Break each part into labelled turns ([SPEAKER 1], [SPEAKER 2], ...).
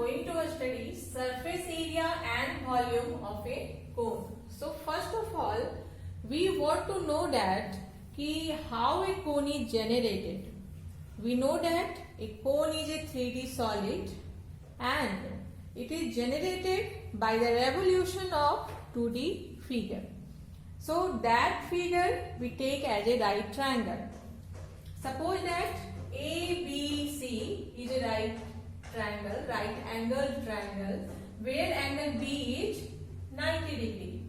[SPEAKER 1] going to study surface area and volume of a cone. So first of all, we want to know that how a cone is generated. We know that a cone is a 3D solid and it is generated by the revolution of 2D figure. So that figure we take as a right triangle. Suppose that ABC is a right triangle, right angle triangle, where angle B is 90 degree,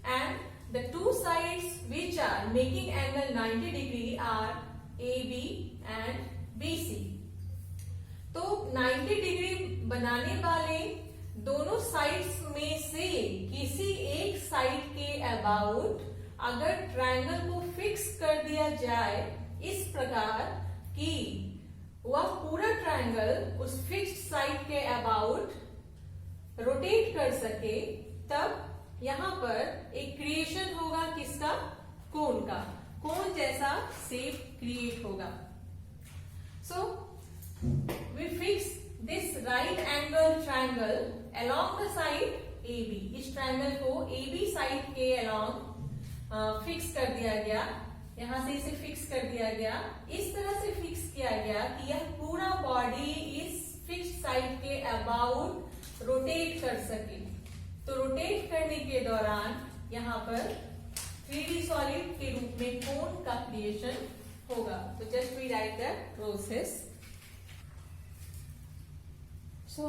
[SPEAKER 1] and the two sides which are making angle 90 degree are AB and BC. तो 90 degree बनाने वाले दोनों sides में से किसी एक side के about अगर ट्रायंगल को फिक्स कर दिया जाए इस प्रकार कि वह पूरा ट्रायंगल उस फिक्स्ड साइड के अबाउट रोटेट कर सके, तब यहाँ पर एक क्रिएशन होगा किसका? कोन का। कोन जैसा शेप क्रिएट होगा। सो we fix this right angle triangle along the side AB. इस ट्रायंगल को AB साइड के along फिक्स कर दिया गया, यहां से इसे फिक्स कर दिया गया, इस तरह से फिक्स किया गया कि यह पूरा बॉडी इस फिक्स साइड के अबाउट रोटेट कर सके। तो रोटेट करने के दौरान यहाँ पर 3D सॉलिड के रूप में कोन का क्रिएशन होगा। तो just we write the process. So,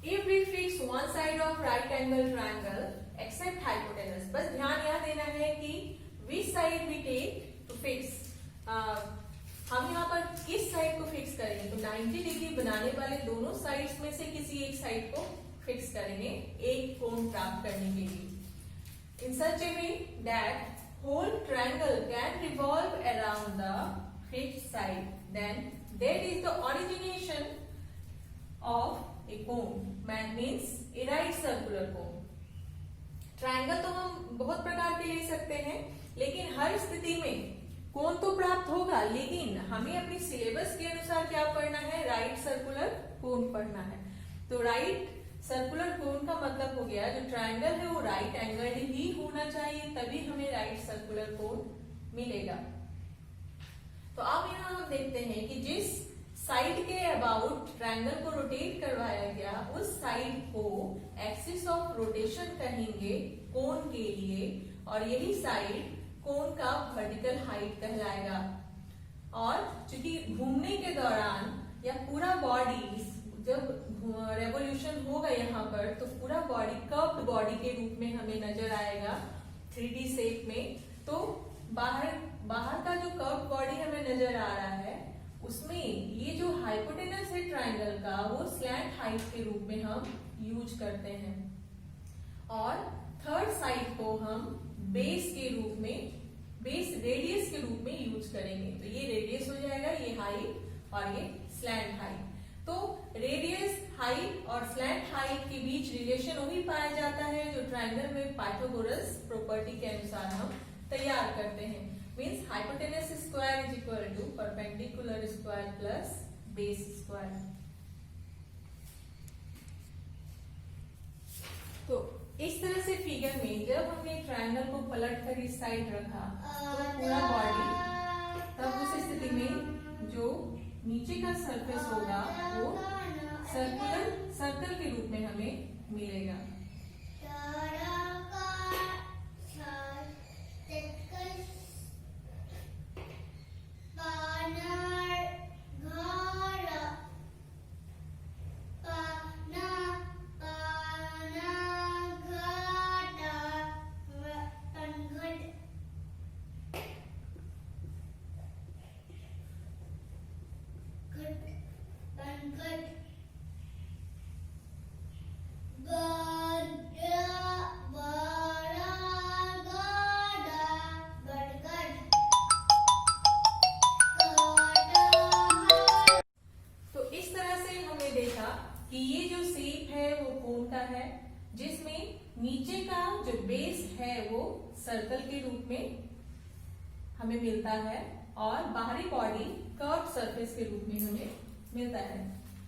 [SPEAKER 1] if we fix one side of right angle triangle except hypotenuse, बस ध्यान यह देना है कि which side we take to fix, हम यहाँ पर किस साइड को फिक्स करेंगे? तो 90 डिग्री बनाने वाले दोनों साइड्स में से किसी एक साइड को फिक्स करेंगे एक कोण प्राप्त करने के लिए। In such a way that whole triangle can revolve around the fixed side, then that is the origination of a cone, means a right circular cone. Triangle तो हम बहुत प्रकार के ले सकते हैं, लेकिन हर स्थिति में कोण तो प्राप्त होगा, लेकिन हमें अपनी सिलेबस के अनुसार क्या पढ़ना है? राइट सर्कुलर कोण पढ़ना है। तो राइट सर्कुलर कोण का मतलब हो गया जो ट्रायंगल है वो राइट एंगल ही होना चाहिए, तभी हमें राइट सर्कुलर कोण मिलेगा। तो अब यहाँ हम देखते हैं कि जिस साइड के अबाउट ट्रायंगल को रोटेट करवाया गया उस साइड को एक्सिस ऑफ रोटेशन कहेंगे कोण के लिए, और यही साइड कोण का वर्टिकल हाइट कहलाएगा। और चूंकि घूमने के दौरान या पूरा बॉडी जब रेवोल्यूशन होगा यहाँ पर, तो पूरा बॉडी कर्व्ड बॉडी के रूप में हमें नजर आएगा 3D शेप में। तो बाहर का जो कर्व्ड बॉडी हमें नजर आ रहा है उसमें ये जो हाइपोटेनस है ट्रायंगल का वो स्लैंट हाइट के रूप में हम यूज करते हैं, और थर्ड साइड को हम बेस के रूप में, बेस रेडियस के रूप में यूज करेंगे। तो ये रेडियस हो जाएगा, ये हाइट और ये स्लैंट हाइट। तो रेडियस हाइट और स्लैंट हाइट के बीच रिलेशन वही पाया जाता है जो ट्रायंगल में पाइथागोरस प्रॉपर्टी के अनुसार हम तैयार करते हैं। Means hypotenuse square is equal to perpendicular square plus base square. तो इस तरह से फिगर में जब हमने ट्रायंगल को पलट कर इस साइड रखा तो पूरा बॉडी, तब उस स्थिति में जो नीचे का सरफेस होगा वो सर्कल के रूप में हमें मिलेगा। कि ये जो शेप है वो कोन का है, जिसमें नीचे का जो बेस है वो सर्कल के रूप में हमें मिलता है और बाहरी बॉडी कर्व सरफेस के रूप में हमें मिलता है।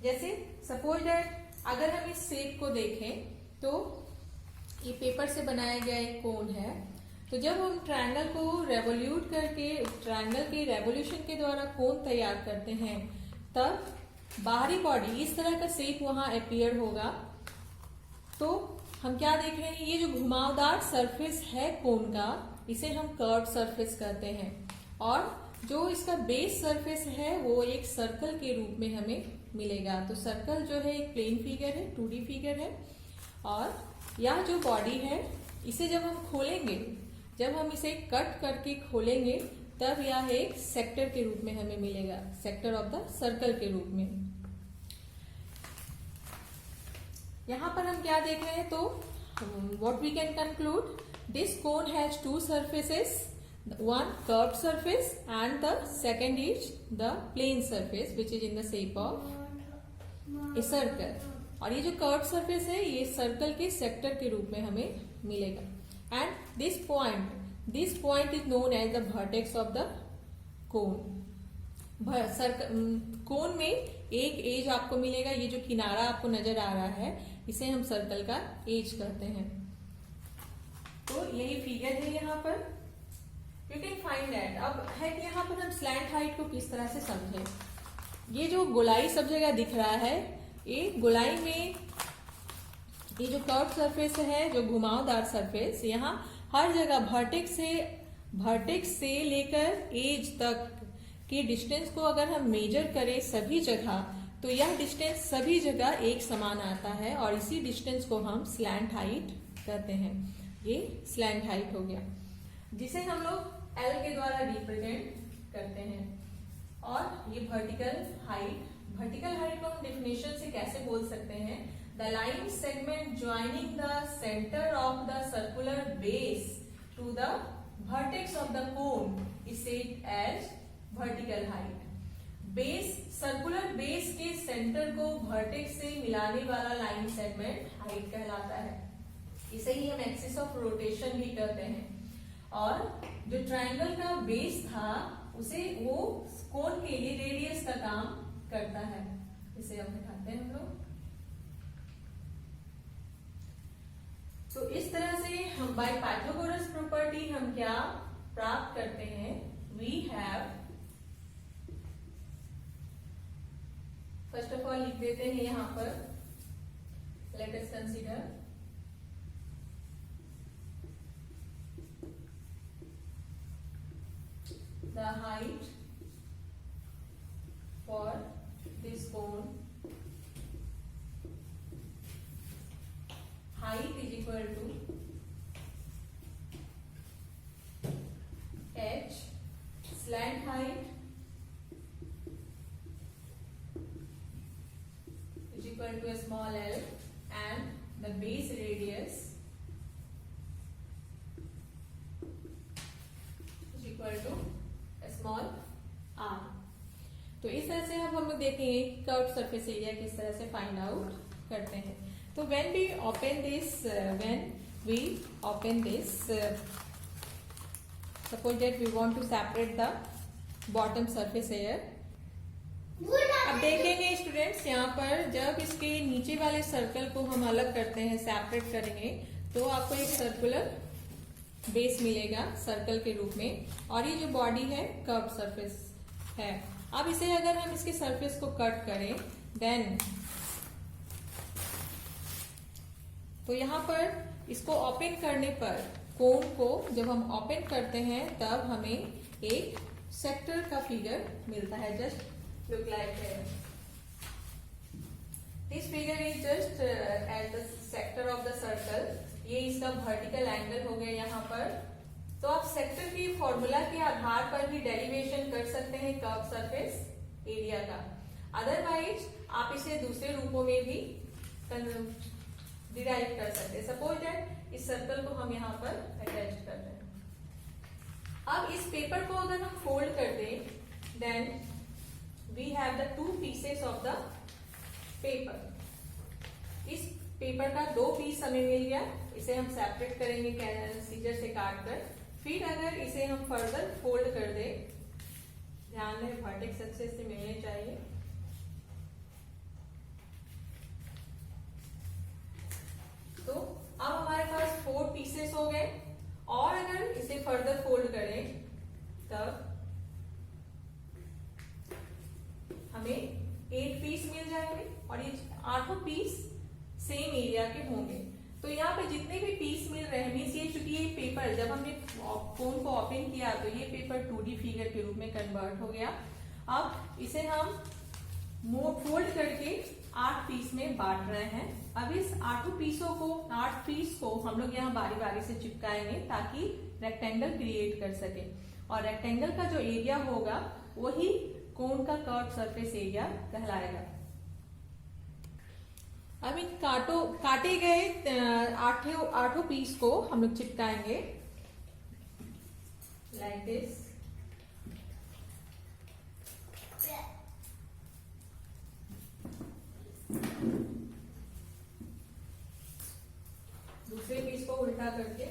[SPEAKER 1] जैसे सपोज दैट अगर हम इस शेप को देखें तो ये पेपर से बनाया गया एक कोन है। तो जब हम ट्रायंगल को रेवोल्यूट करके ट्रायंगल के रेवोल्यूशन के द्वारा कोन तैयार करते हैं तब बाहरी बॉडी इस तरह का शेप वहां अपीयर होगा। तो हम क्या देख रहे हैं, ये जो घुमावदार सरफेस है कोन का इसे हम कर्व सरफेस कहते हैं, और जो इसका बेस सरफेस है वो एक सर्कल के रूप में हमें मिलेगा। तो सर्कल जो है एक प्लेन फिगर है, 2D फिगर है, और यह जो बॉडी है इसे जब हम खोलेंगे, जब हम इसे कट करके खोलेंगे तब यह एक सेक्टर के रूप में हमें मिलेगा, सेक्टर ऑफ द सर्कल के रूप में। यहां पर हम क्या देख रहे हैं, तो what we can conclude, this cone has two surfaces, one curved surface and the second is the plane surface which is in the shape of a circle। और ये जो कर्व सरफेस है ये सर्कल के सेक्टर के रूप में हमें मिलेगा। And this point is known as the vertex of the cone. Cone में एक एज आपको मिलेगा, ये जो किनारा आपको नजर आ रहा है इसे हम सर्कल का एज कहते हैं। तो यही फिगर है यहाँ पर, यू कैन फाइंड दैट। अब है कि यहाँ पर हम स्लैंट हाइट को किस तरह से समझें। ये जो गोलाई सब जगह दिख रहा है, ये गोलाई में ये जो कर्व सरफेस है, जो घुमावदार सरफेस, यहाँ हर जगह वर्टेक्स से लेकर एज तक के डिस्टेंस को अगर हम मेजर करें सभी जगह, तो यह डिस्टेंस सभी जगह एक समान आता है और इसी डिस्टेंस को हम स्लैंट हाइट कहते हैं। ये स्लैंट हाइट हो गया जिसे हम लोग L के द्वारा रिप्रेजेंट करते हैं। और ये वर्टिकल हाइट को हम डेफिनेशन से कैसे बोल सकते हैं, the line segment joining the centre of the circular base to the vertex of the cone is said as vertical height. Base, circular base के सेंटर को वर्टेक्स से मिलाने वाला लाइन सेगमेंट हाइट कहलाता है। इसे ही हम एक्सिस ऑफ रोटेशन भी कहते हैं। और जो ट्रायंगल का बेस था उसे वो कोन के लिए रेडियस का काम करता है। इसे हम दिखाते हैं हम लोग। तो इस तरह से हम बाय पाइथागोरस प्रॉपर्टी हम क्या प्राप्त करते हैं, we have, first of all लिख देते हैं यहां पर, let us consider the height for this cone, height is equal to h, slant height is equal to a small l, and the base radius is equal to small r. तो इस तरह से हम लोग देखेंगे कर्व सरफेस एरिया किस तरह से फाइंड आउट करते हैं। तो when we open this suppose that we want to separate the bottom surface air. अब देखेंगे स्टूडेंट्स, यहाँ पर जब इसके नीचे वाले सर्कल को हम अलग करते हैं, सेपरेट करेंगे, तो आपको एक सर्कुलर बेस मिलेगा सर्कल के रूप में, और ये जो बॉडी है कर्व सरफेस है। अब इसे अगर हम इसके सरफेस को कट करें देन, तो यहाँ पर इसको ओपन करने पर, कोन को जब हम ओपन करते हैं तब हमें एक सेक्टर का फिगर मिलता है। Just look like this figure is just at the sector of the circle. ये इसका वर्टिकल एंगल हो गया यहाँ पर। तो आप सेक्टर की फॉर्मूला के आधार पर भी डेरिवेशन कर सकते हैं कर्व सरफेस एरिया का। अदरवाइज आप इसे दूसरे रूपों में भी डिराइव कर सकते हैं। सपोज दैट इस सर्कल को हम यहाँ पर अटैच कर रहे हैं। अब इस पेपर को अगर हम फोल्ड कर दें then we have the two pieces of the paper. इस पेपर का दो पीस हमें मिल गया, इसे हम सेपरेट करेंगे सीजर से काट कर। फिर अगर इसे हम फर्दर फोल्ड कर दे, ध्यान रहे वर्टेक्स अच्छे से मिलने चाहिए। फर्दर फोल्ड करें तब हमें 8 पीस मिल जाएंगे और ये 8 पीस सेम एरिया के होंगे। तो यहाँ पे जितने भी पीस मिल रहे हैं मीन्स ये चूंकि ये पेपर जब हमने फोन को ओपन किया तो ये पेपर 2D फिगर के रूप में कन्वर्ट हो गया। अब इसे हम फोल्ड करके 8 पीस में बांट रहे हैं। अब इस 8 पीस को हम लोग यहाँ बारी बारी से चिपकाएंगे ताकि रेक्टेंगल क्रिएट कर सके और रेक्टेंगल का जो एरिया होगा वही कोन का कर्व सरफेस एरिया कहलाएगा। अब इन काटे गए 8 पीस को हम लोग चिपकाएंगे लाइक दिस। दूसरे पीस को उल्टा करके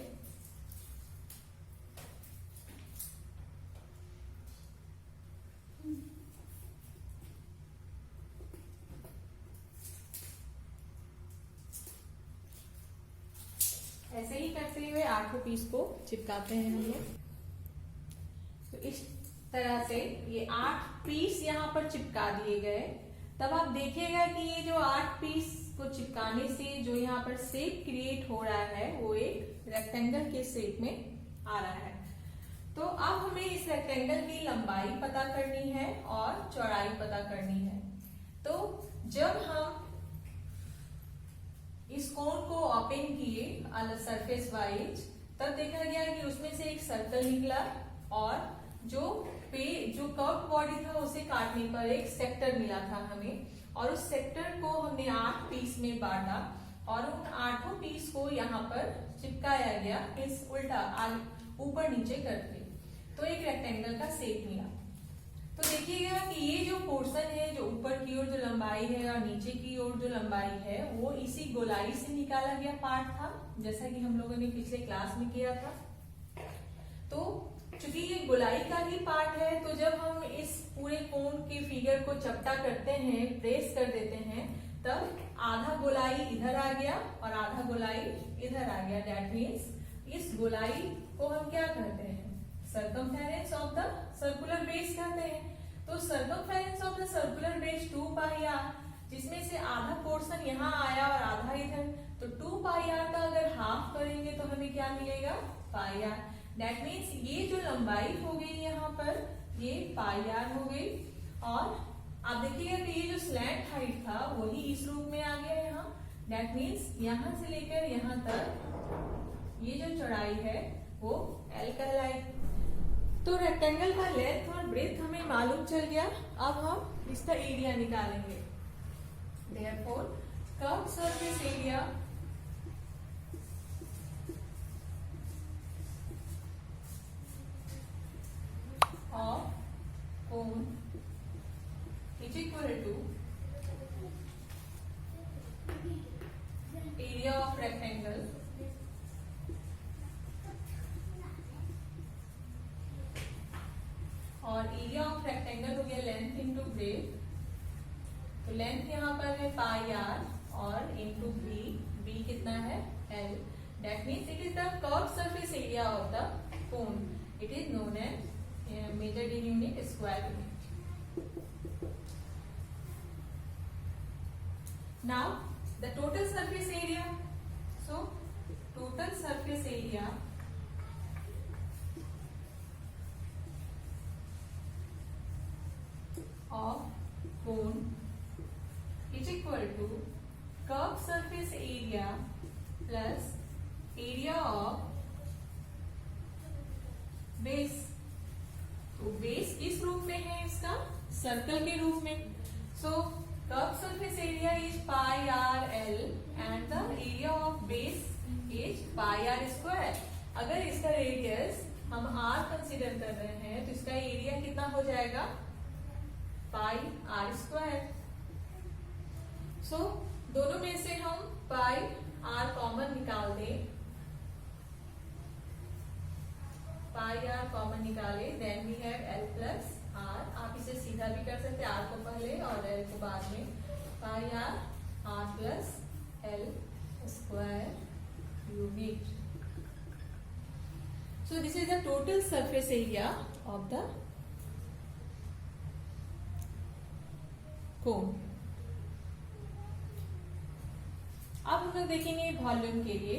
[SPEAKER 1] ऐसे ही करते हुए 8 पीस को चिपकाते हैं हम लोग। तो इस तरह से ये 8 पीस यहाँ पर चिपका दिए गए। तब आप देखिएगा कि ये जो 8 पीस को चिपकाने से जो यहाँ पर शेप क्रिएट हो रहा है वो एक रेक्टेंगल के शेप में आ रहा है। तो अब हमें इस रेक्टेंगल की लंबाई पता करनी है और चौड़ाई पता करनी है। तो जब हम इस कोन को ओपन किए सरफेस वाइज तब देखा गया कि उसमें से एक सर्कल निकला और जो कर्व बॉडी था उसे काटने पर एक सेक्टर मिला था हमें और उस सेक्टर को हमने 8 पीस में बांटा और उन 8 पीस को यहाँ पर चिपकाया गया इस उल्टा ऊपर नीचे करके, तो एक रेक्टेंगल का शेप मिला। तो देखिएगा कि ये जो पोर्शन है जो ऊपर की ओर जो लंबाई है और नीचे की ओर जो लंबाई है वो इसी गोलाई से निकाला गया पार्ट था जैसा कि हम लोगों ने पिछले क्लास में किया था। तो चूंकि ये गोलाई का ही पार्ट है तो जब हम इस पूरे कोन के फिगर को चपटा करते हैं प्रेस कर देते हैं तब आधा गोलाई इधर आ गया और आधा गोलाई इधर आ गया। दैट मीन्स इस गोलाई को हम क्या कहते हैं circumference of the circular base कहते हैं। तो circumference of the circular base 2 pi r, जिसमें से आधा पोर्शन यहाँ आया और आधा इधर, तो 2 पाई आर का अगर हाफ करेंगे तो हमें क्या मिलेगा पाई आर। दैट मीन्स ये जो लंबाई हो गई यहाँ पर ये पाई आर हो गई और आप देखिएगा कि ये जो स्लैंट हाइट था वही इस रूप में आ गया यहाँ। दैट मीन्स यहाँ से लेकर यहाँ तक ये जो चौड़ाई है वो L कहलाएगी। तो रेक्टेंगल का लेंथ और ब्रेथ हमें मालूम चल गया। अब हम इसका एरिया निकालेंगे। Therefore, curve surface area of cone is equal to area of rectangle और एरिया ऑफ रेक्टेंगल हो गया लेंथ इंटू ब्रेथ। तो लेंथ यहाँ पर है पाई आर और इंटू बी कितना है L। That means it is the curve surface area of the cone. It is known as measured in unit square unit. Now the total surface area. So total surface area of cone is equal to curved surface area plus area of base। तो base किस रूप में है इसका circle के रूप में। So curve surface area is pi R L and the area of base is pi R square. अगर इसका रेडियस हम आर कंसीडर कर रहे हैं तो इसका एरिया कितना हो जाएगा पाई आर स्क्वायर। सो दोनों में से हम पाई आर कॉमन निकाल दें, पाई आर कॉमन निकाले then we have l plus r. आप इसे सीधा भी कर सकते हैं आर को पहले और एल को बाद में। Pi R plus L square unit. So this is the total surface area of the cone. अब हम लोग देखेंगे वॉल्यूम के लिए.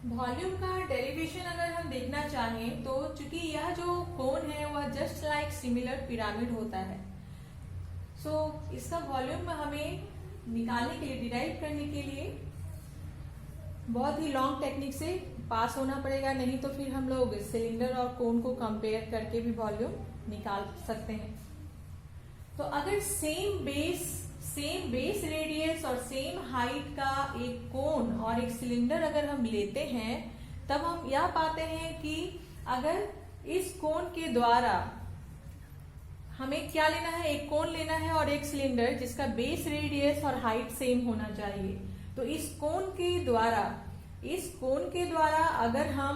[SPEAKER 1] वॉल्यूम का डेरिवेशन अगर हम देखना चाहें तो चूंकि यह जो कोन है वह जस्ट लाइक सिमिलर पिरामिड होता है, सो इसका वॉल्यूम हमें निकालने के लिए, डिराइव करने के लिए बहुत ही लॉन्ग टेक्निक से पास होना पड़ेगा, नहीं तो फिर हम लोग सिलेंडर और कोन को कंपेयर करके भी वॉल्यूम निकाल सकते हैं. तो अगर सेम बेस रेडियस और सेम हाइट का एक कोन और एक सिलेंडर अगर हम लेते हैं, तब हम यह पाते हैं कि अगर इस कोन के द्वारा हमें क्या लेना है, एक कोन लेना है और एक सिलेंडर जिसका बेस रेडियस और हाइट सेम होना चाहिए. तो इस कोन के द्वारा अगर हम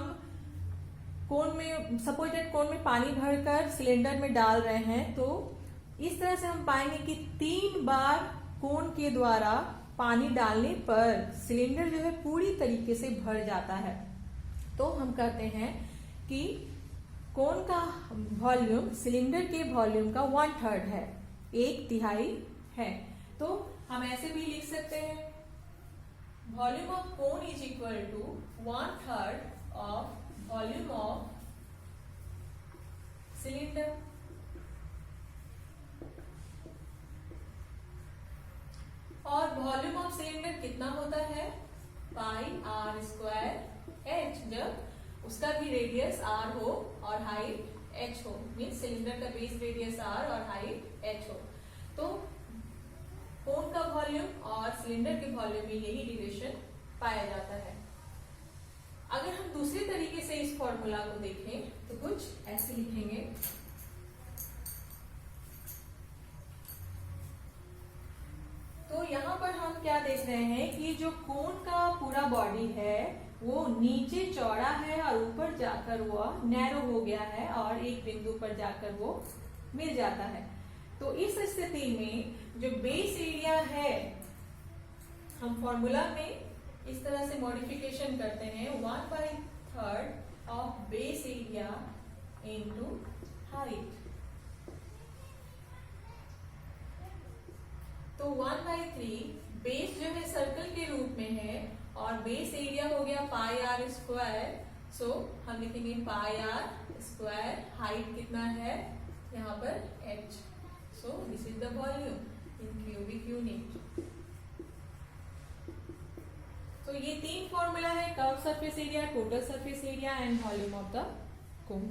[SPEAKER 1] कोन में, सपोज दैट कोन में पानी भरकर सिलेंडर में डाल रहे हैं, तो इस तरह से हम पाएंगे कि 3 बार कोन के द्वारा पानी डालने पर सिलेंडर जो है पूरी तरीके से भर जाता है. तो हम कहते हैं कि कोन का वॉल्यूम सिलेंडर के वॉल्यूम का 1/3 है, 1/3 है. तो हम ऐसे भी लिख सकते हैं, volume of cone is equal to 1/3 of volume of cylinder. और वॉल्यूम ऑफ सिलेंडर कितना होता है, πr²h, जब उसका भी रेडियस r हो और हाइट h हो, मीन सिलेंडर का बेस रेडियस r और हाइट h हो. तो कोन का वॉल्यूम और सिलेंडर के वॉल्यूम में यही रिलेशन पाया जाता है. अगर हम दूसरे तरीके से इस फॉर्मूला को देखें तो कुछ ऐसे लिखेंगे, तो यहाँ पर हम क्या देख रहे हैं कि जो कोन का पूरा बॉडी है वो नीचे चौड़ा है और ऊपर जाकर वो नैरो हो गया है और एक बिंदु पर जाकर वो मिल जाता है. तो इस स्थिति में जो बेस एरिया है, हम फॉर्मूला में इस तरह से मॉडिफिकेशन करते हैं, 1/3 of base area into height. तो 1/3 बेस जो है सर्कल के रूप में है और बेस एरिया हो गया πr². सो हम लिखेंगे πr², हाइट कितना है यहाँ पर h. So this is the volume in cubic unit. तो ये 3 फॉर्मूला है, curve surface area, total surface area and volume of the cone.